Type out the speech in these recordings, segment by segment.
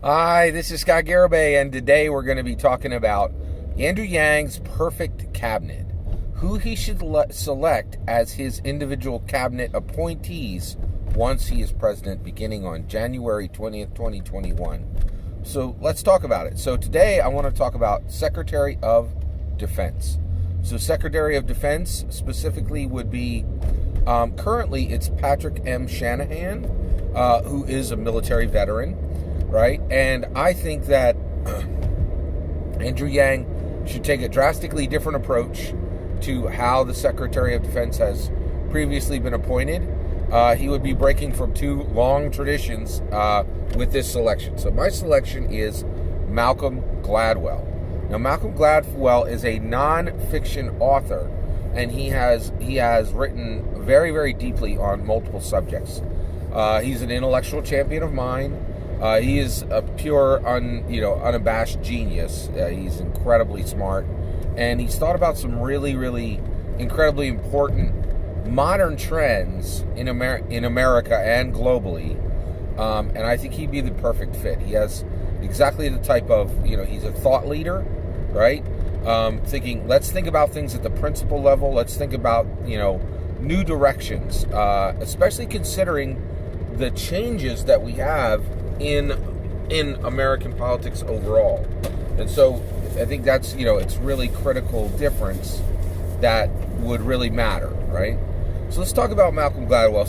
Hi, this is Scott Garibay, and today we're going to be talking about Andrew Yang's perfect cabinet, who he should select as his individual cabinet appointees once he is president, beginning on January 20th, 2021. So let's talk about it. So today I want to talk about Secretary of Defense. So Secretary of Defense specifically would be, currently it's Patrick M. Shanahan, who is a military veteran. Right? And I think that Andrew Yang should take a drastically different approach to how the Secretary of Defense has previously been appointed. He would be breaking from two long traditions with this selection. So my selection is Malcolm Gladwell. Now, Malcolm Gladwell is a non-fiction author, and he has written very, very deeply on multiple subjects. He's an intellectual champion of mine. He is a pure, unabashed genius. He's incredibly smart, and he's thought about some really, really incredibly important modern trends in America and globally. And I think he'd be the perfect fit. He has exactly the type of, he's a thought leader, right? Let's think about things at the principle level. Let's think about, new directions, especially considering the changes that we have in American politics overall. And so I think that's, it's really critical difference that would really matter, right? So let's talk about Malcolm Gladwell.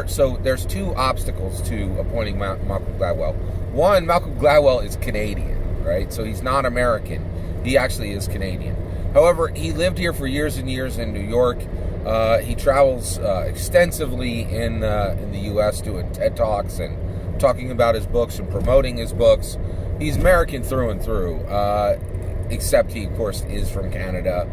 So there's two obstacles to appointing Malcolm Gladwell. One, Malcolm Gladwell is Canadian, right? So he's not American. He actually is Canadian. However, he lived here for years and years in New York. He travels extensively in the U.S. doing TED Talks and talking about his books and promoting his books. He's American through and through, except he, of course, is from Canada.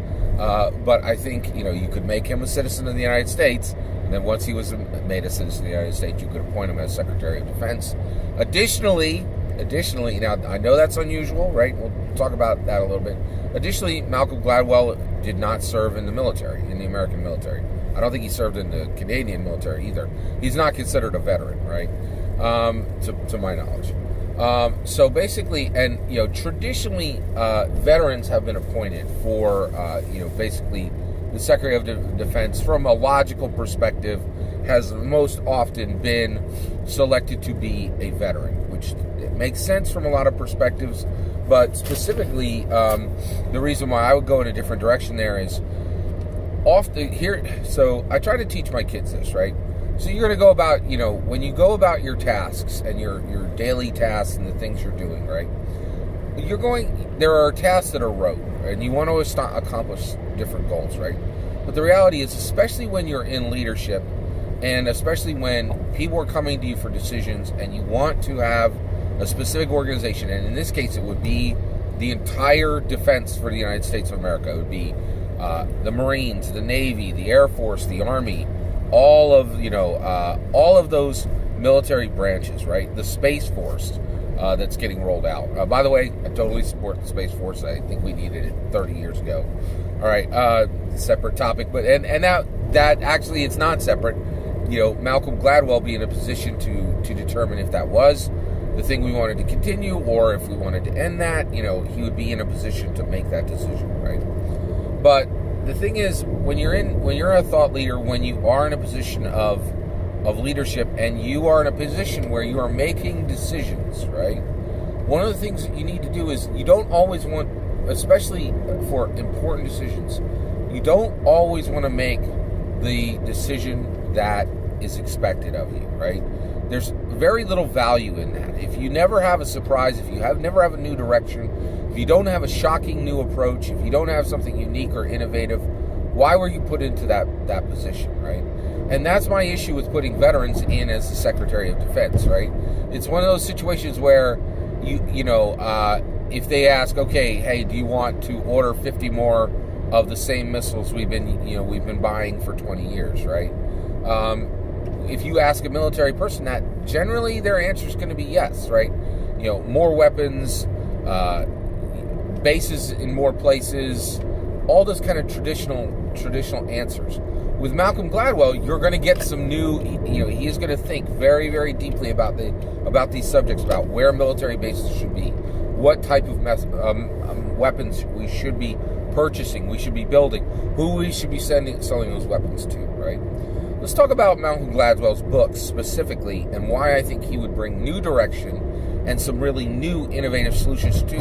But I think, you could make him a citizen of the United States, and then once he was made a citizen of the United States, you could appoint him as Secretary of Defense. Additionally, now I know that's unusual, right? We'll talk about that a little bit. Additionally, Malcolm Gladwell did not serve in the military, in the American military. I don't think he served in the Canadian military either. He's not considered a veteran, right? To my knowledge. So basically, and traditionally, veterans have been appointed for, basically the Secretary of Defense, from a logical perspective, has most often been selected to be a veteran, which it makes sense from a lot of perspectives. But specifically, the reason why I would go in a different direction there is often here. So I try to teach my kids this, right? So you're going to go about, when you go about your tasks and your daily tasks and the things you're doing, right? There are tasks that are rote, and you want to accomplish different goals, right? But the reality is, especially when you're in leadership, and especially when people are coming to you for decisions and you want to have a specific organization, and in this case it would be the entire defense for the United States of America. It would be the Marines, the Navy, the Air Force, the Army, all of those military branches, right? The Space Force that's getting rolled out. By the way, I totally support the Space Force. I think we needed it 30 years ago. All right, separate topic, but and that actually it's not separate. Malcolm Gladwell be in a position to determine if that was the thing we wanted to continue, or if we wanted to end that. He would be in a position to make that decision, right? But the thing is, when you're a thought leader, when you are in a position of leadership, and you are in a position where you are making decisions, right? One of the things that you need to do is, you don't always want, especially for important decisions, you don't always want to make the decision that is expected of you, right? There's very little value in that. If you never have a surprise, if you never have a new direction, if you don't have a shocking new approach, if you don't have something unique or innovative, why were you put into that position, right? And that's my issue with putting veterans in as the Secretary of Defense, right? It's one of those situations where if they ask, okay, hey, do you want to order 50 more of the same missiles we've been buying for 20 years, right? If you ask a military person that, generally their answer is going to be yes, right? More weapons, bases in more places, all those kind of traditional answers. With Malcolm Gladwell, you're going to get some new, he is going to think very, very deeply about these subjects, about where military bases should be, what type of weapons we should be purchasing, we should be building, who we should be selling those weapons to, right? Let's talk about Malcolm Gladwell's books specifically and why I think he would bring new direction and some really new innovative solutions to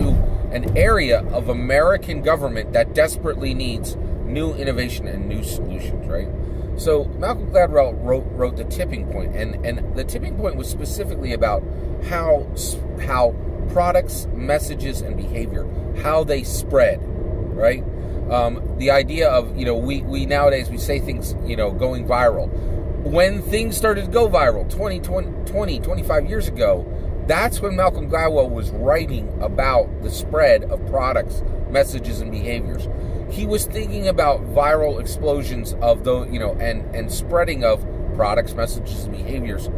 an area of American government that desperately needs new innovation and new solutions, right? So Malcolm Gladwell wrote The Tipping Point, and The Tipping Point was specifically about how products, messages, and behavior, how they spread, right? The idea of, we nowadays, we say things, going viral. When things started to go viral 25 years ago, that's when Malcolm Gladwell was writing about the spread of products, messages, and behaviors. He was thinking about viral explosions of those, and spreading of products, messages, and behaviors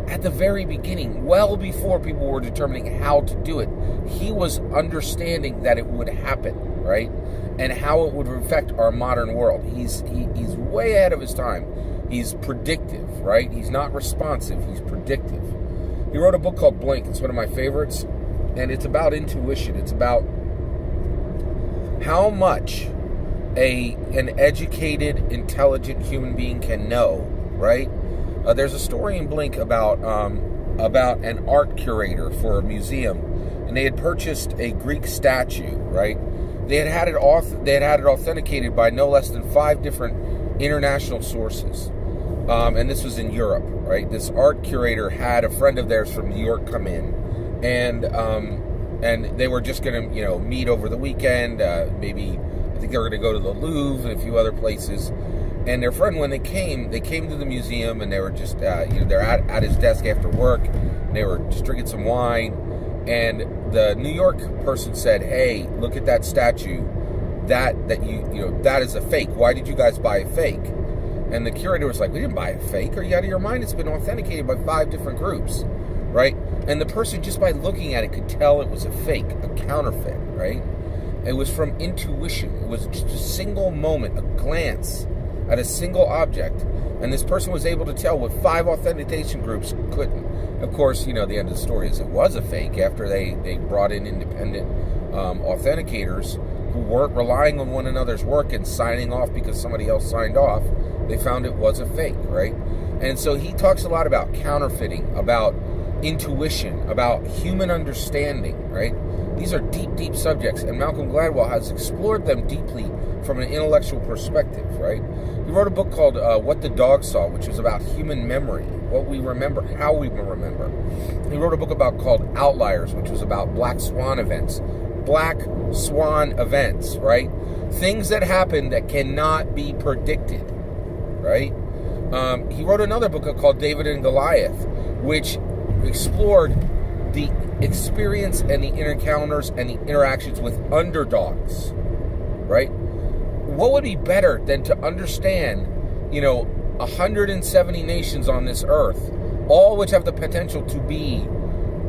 at the very beginning, well before people were determining how to do it. He was understanding that it would happen, right? And how it would affect our modern world. He's way ahead of his time. He's predictive, right? He's not responsive, he's predictive. He wrote a book called Blink. It's one of my favorites, and it's about intuition. It's about how much an educated, intelligent human being can know, right? There's a story in Blink about an art curator for a museum, and they had purchased a Greek statue, right? They had had it authenticated by no less than 5 different international sources, and this was in Europe, right? This art curator had a friend of theirs from New York come in, and they were just going to meet over the weekend. Maybe I think they were going to go to the Louvre and a few other places. And their friend, when they came to the museum, and they were just they're at his desk after work, and they were just drinking some wine. And the New York person said, "Hey, look at that statue. That is a fake. Why did you guys buy a fake?" And the curator was like, "We didn't buy a fake. Are you out of your mind? It's been authenticated by 5 different groups, right?" And the person, just by looking at it, could tell it was a fake, a counterfeit, right? It was from intuition. It was just a single moment, a glance at a single object, and this person was able to tell what 5 authentication groups couldn't. Of course, the end of the story is it was a fake after they brought in independent authenticators who weren't relying on one another's work and signing off because somebody else signed off. They found it was a fake, right? And so he talks a lot about counterfeiting, about intuition, about human understanding, right? These are deep, deep subjects, and Malcolm Gladwell has explored them deeply from an intellectual perspective, right? He wrote a book called What the Dog Saw, which was about human memory, what we remember, how we remember. He wrote a book called Outliers, which was about black swan events, right? Things that happen that cannot be predicted, right? He wrote another book called David and Goliath, which explored the experience and the encounters and the interactions with underdogs, right? What would be better than to understand, 170 nations on this earth, all which have the potential to be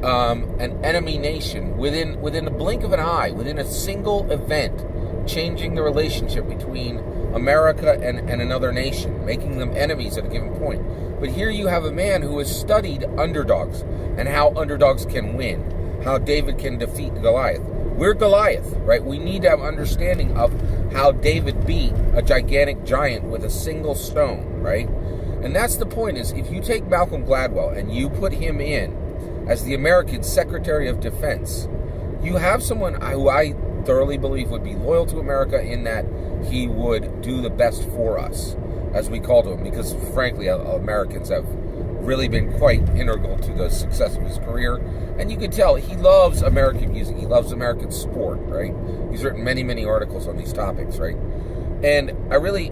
an enemy nation within the blink of an eye, within a single event, changing the relationship between America and another nation, making them enemies at a given point. But here you have a man who has studied underdogs and how underdogs can win, how David can defeat Goliath. We're Goliath, right? We need to have understanding of how David beat a gigantic giant with a single stone, right? And that's the point, is if you take Malcolm Gladwell and you put him in as the American Secretary of Defense, you have someone who I thoroughly believe would be loyal to America, in that he would do the best for us, as we call to him, because frankly, Americans have really been quite integral to the success of his career. And you can tell he loves American music. He loves American sport, right? He's written many, many articles on these topics, right? And I really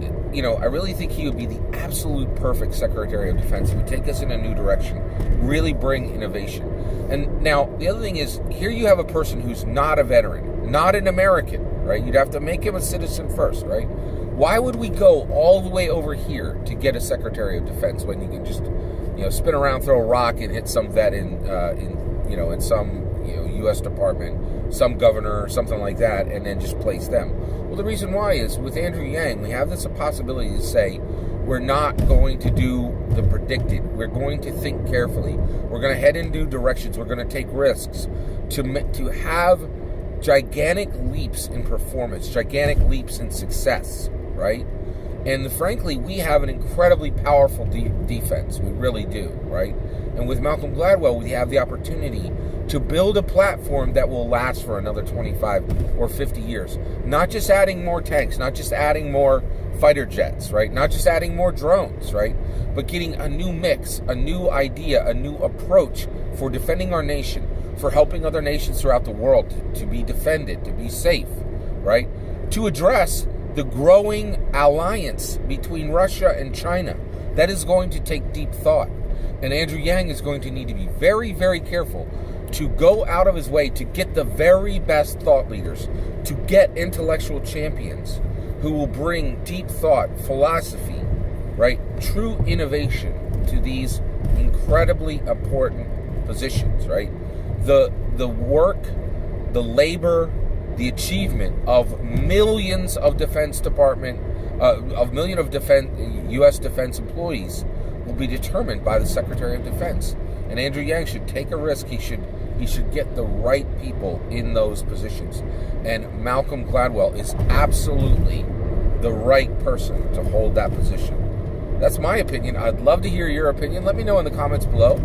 think he would be the absolute perfect Secretary of Defense. He would take us in a new direction, really bring innovation. And now, the other thing is, here you have a person who's not a veteran, not an American, right? You'd have to make him a citizen first, right? Why would we go all the way over here to get a Secretary of Defense when you can just, spin around, throw a rock, and hit some vet in some U.S. department, some governor, something like that, and then just place them? Well, the reason why is, with Andrew Yang, we have this possibility to say, we're not going to do the predicted. We're going to think carefully. We're going to head in new directions. We're going to take risks to have gigantic leaps in performance, gigantic leaps in success, right? And frankly, we have an incredibly powerful defense. We really do, right? And with Malcolm Gladwell, we have the opportunity to build a platform that will last for another 25 or 50 years. Not just adding more tanks, not just adding more fighter jets, right? Not just adding more drones, right? But getting a new mix, a new idea, a new approach for defending our nation, for helping other nations throughout the world to be defended, to be safe, right? To address the growing alliance between Russia and China. That is going to take deep thought. And Andrew Yang is going to need to be very, very careful to go out of his way to get the very best thought leaders, to get intellectual champions who will bring deep thought, philosophy, right? True innovation to these incredibly important positions, right? The work, the labor, the achievement of millions of Defense Department, U.S. defense employees will be determined by the Secretary of Defense. And Andrew Yang should take a risk. He should get the right people in those positions. And Malcolm Gladwell is absolutely the right person to hold that position. That's my opinion. I'd love to hear your opinion. Let me know in the comments below.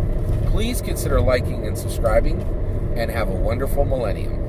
Please consider liking and subscribing, and have a wonderful millennium.